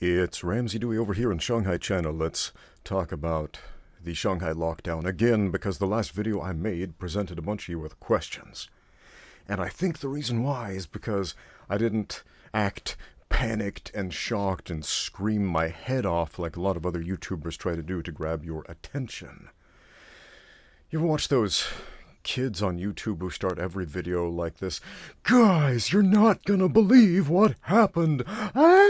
It's Ramsey Dewey over here in Shanghai, China. Let's talk about the Shanghai Lockdown again, because the last video I made presented a bunch of you with questions. And I think the reason why is because I didn't act panicked and shocked and scream my head off like a lot of other YouTubers try to do to grab your attention. You ever watch those kids on YouTube who start every video like this? Guys, you're not gonna believe what happened. Ah!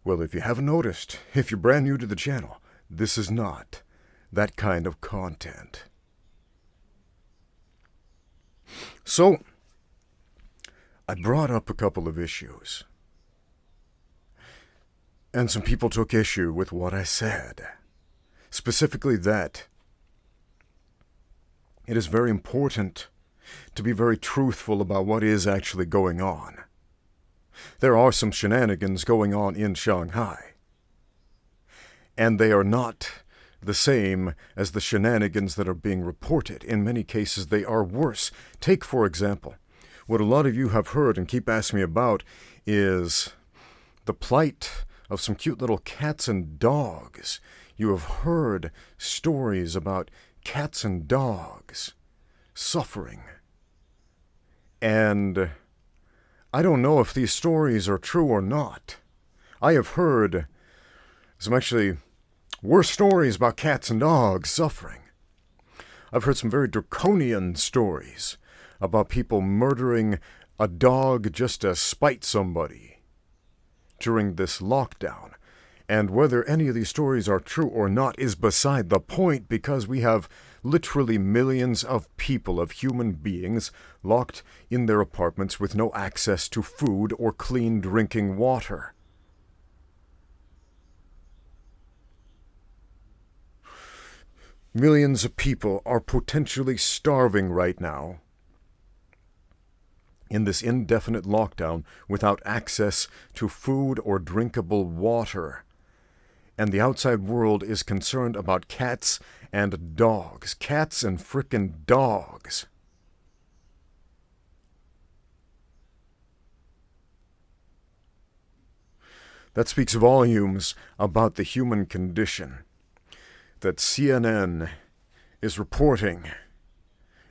Well, if you haven't noticed, if you're brand new to the channel, this is not that kind of content. So, I brought up a couple of issues. And some people took issue with what I said. Specifically that it is very important to be very truthful about what is actually going on. There are some shenanigans going on in Shanghai. And they are not the same as the shenanigans that are being reported. In many cases, they are worse. Take, for example, what a lot of you have heard and keep asking me about is the plight of some cute little cats and dogs. You have heard stories about cats and dogs suffering. And I don't know if these stories are true or not. I have heard some actually worse stories about cats and dogs suffering. I've heard some very draconian stories about people murdering a dog just to spite somebody during this lockdown. And whether any of these stories are true or not is beside the point, because we have literally millions of people, of human beings, locked in their apartments with no access to food or clean drinking water. Millions of people are potentially starving right now in this indefinite lockdown without access to food or drinkable water. And the outside world is concerned about cats and dogs. Cats and frickin' dogs. That speaks volumes about the human condition. That CNN is reporting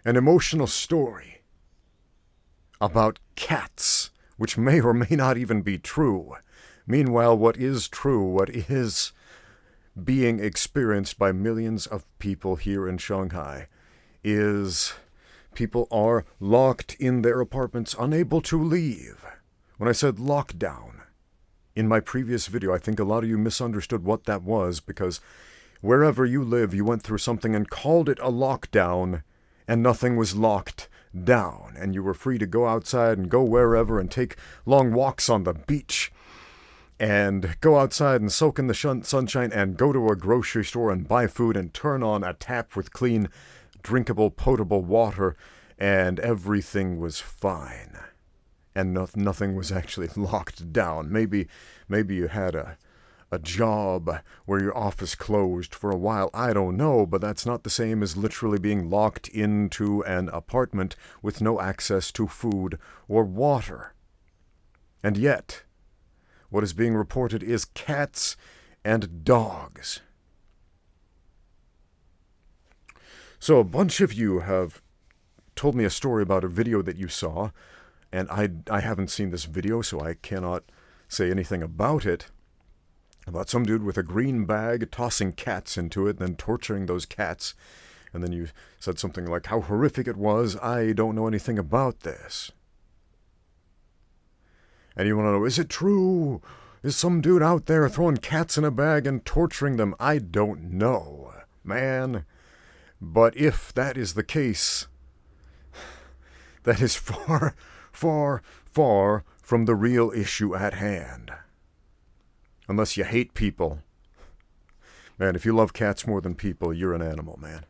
an emotional story about cats, which may or may not even be true. Meanwhile, what is true, what is being experienced by millions of people here in Shanghai, is people are locked in their apartments, unable to leave. When I said lockdown in my previous video, I think a lot of you misunderstood what that was, because wherever you live, you went through something and called it a lockdown, and nothing was locked down, and you were free to go outside and go wherever and take long walks on the beach and go outside and soak in the sunshine and go to a grocery store and buy food and turn on a tap with clean, drinkable, potable water, and everything was fine. And nothing was actually locked down. Maybe you had a job where your office closed for a while. I don't know, but that's not the same as literally being locked into an apartment with no access to food or water. And yet, what is being reported is cats and dogs. So a bunch of you have told me a story about a video that you saw, and I haven't seen this video, so I cannot say anything about it. About some dude with a green bag tossing cats into it, then torturing those cats. And then you said something like how horrific it was. I don't know anything about this. And you want to know, is it true? Is some dude out there throwing cats in a bag and torturing them? I don't know, man. But if that is the case, that is far, far, far from the real issue at hand. Unless you hate people. Man, if you love cats more than people, you're an animal, man.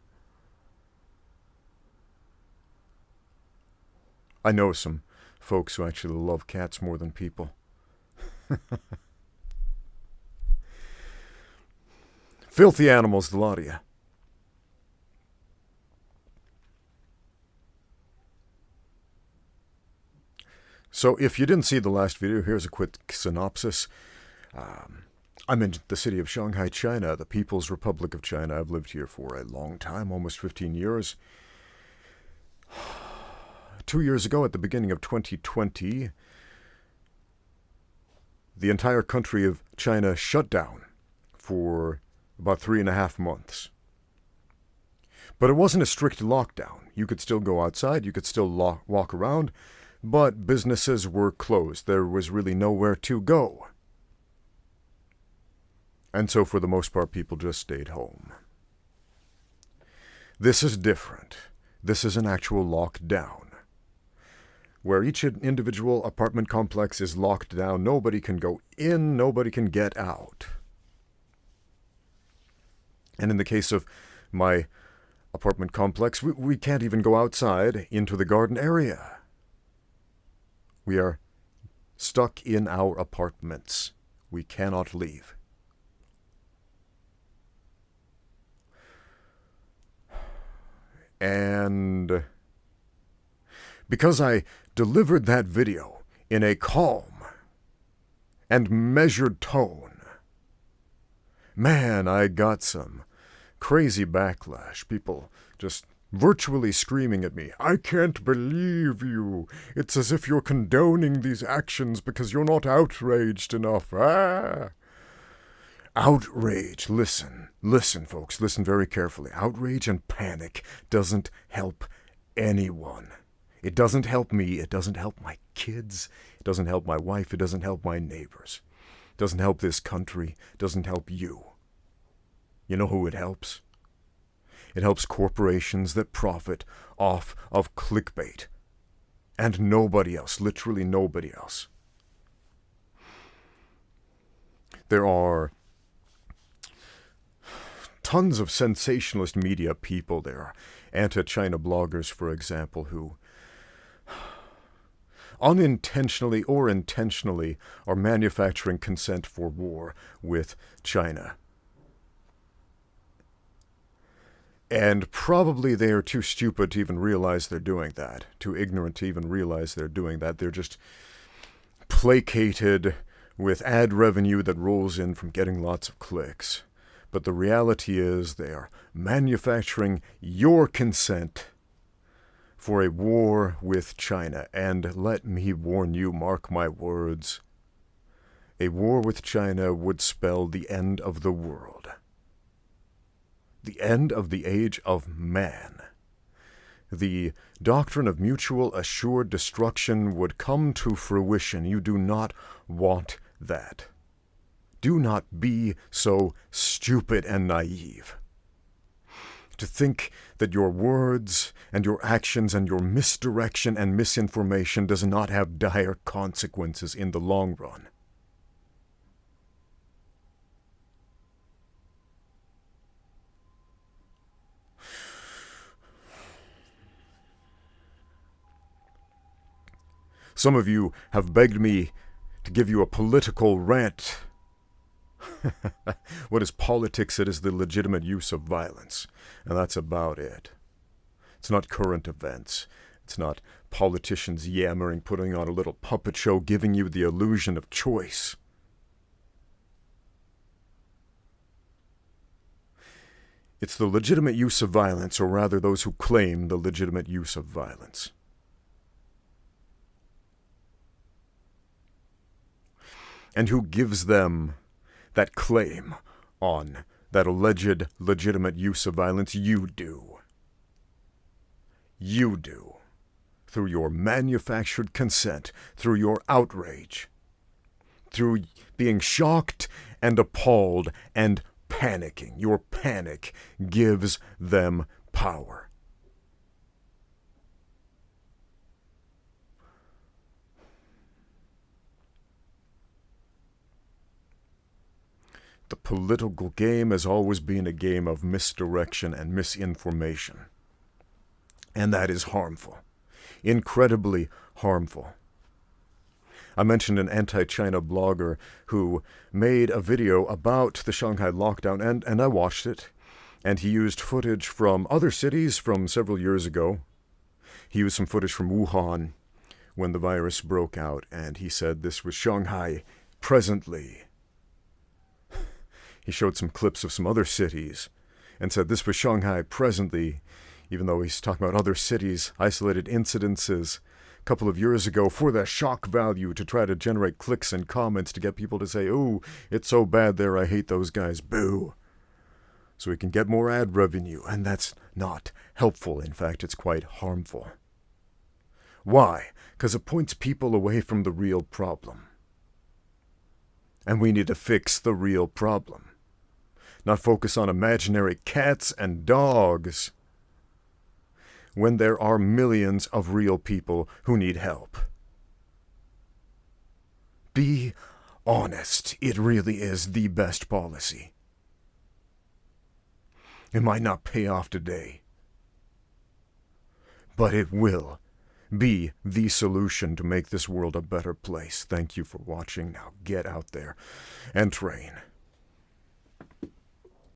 I know some folks who actually love cats more than people. Filthy animals, the lot of you. So if you didn't see the last video, here's a quick synopsis. I'm in the city of Shanghai, China, the People's Republic of China. I've lived here for a long time, almost 15 years. 2 years ago, at the beginning of 2020, the entire country of China shut down for about 3.5 months. But it wasn't a strict lockdown. You could still go outside, you could still walk around, but businesses were closed. There was really nowhere to go. And so for the most part, people just stayed home. This is different. This is an actual lockdown, where each individual apartment complex is locked down. Nobody can go in, nobody can get out. And in the case of my apartment complex, we can't even go outside into the garden area. We are stuck in our apartments. We cannot leave. And because I delivered that video in a calm and measured tone, man, I got some crazy backlash. People just virtually screaming at me, "I can't believe you. It's as if you're condoning these actions because you're not outraged enough." Outrage, listen, folks, listen very carefully. Outrage and panic doesn't help anyone. It doesn't help me. It doesn't help my kids. It doesn't help my wife. It doesn't help my neighbors. It doesn't help this country. It doesn't help you. You know who it helps? It helps corporations that profit off of clickbait. And nobody else, literally nobody else. There are tons of sensationalist media people. There are AntiChina bloggers, for example, who unintentionally or intentionally are manufacturing consent for war with China. And probably they are too stupid to even realize they're doing that, too ignorant to even realize they're doing that. They're just placated with ad revenue that rolls in from getting lots of clicks. But the reality is they are manufacturing your consent for a war with China. And let me warn you, mark my words, a war with China would spell the end of the world. The end of the age of man. The doctrine of mutual assured destruction would come to fruition. You do not want that. Do not be so stupid and naive to think that your words and your actions and your misdirection and misinformation does not have dire consequences in the long run. Some of you have begged me to give you a political rant. What is politics? It is the legitimate use of violence. And that's about it. It's not current events. It's not politicians yammering, putting on a little puppet show, giving you the illusion of choice. It's the legitimate use of violence, or rather those who claim the legitimate use of violence. And who gives them that claim on that alleged legitimate use of violence? You do. You do. Through your manufactured consent, through your outrage, through being shocked and appalled and panicking. Your panic gives them power. The political game has always been a game of misdirection and misinformation. And that is harmful. Incredibly harmful. I mentioned an anti-China blogger who made a video about the Shanghai Lockdown, and I watched it. And he used footage from other cities from several years ago. He used some footage from Wuhan, when the virus broke out, and he said this was Shanghai presently. He showed some clips of some other cities and said this was Shanghai presently, even though he's talking about other cities, isolated incidences a couple of years ago for the shock value to try to generate clicks and comments to get people to say, "Oh, it's so bad there, I hate those guys, boo." So he can get more ad revenue, and that's not helpful. In fact, it's quite harmful. Why? Because it points people away from the real problem. And we need to fix the real problem. Not focus on imaginary cats and dogs when there are millions of real people who need help. Be honest. It really is the best policy. It might not pay off today, but it will be the solution to make this world a better place. Thank you for watching. Now get out there and train.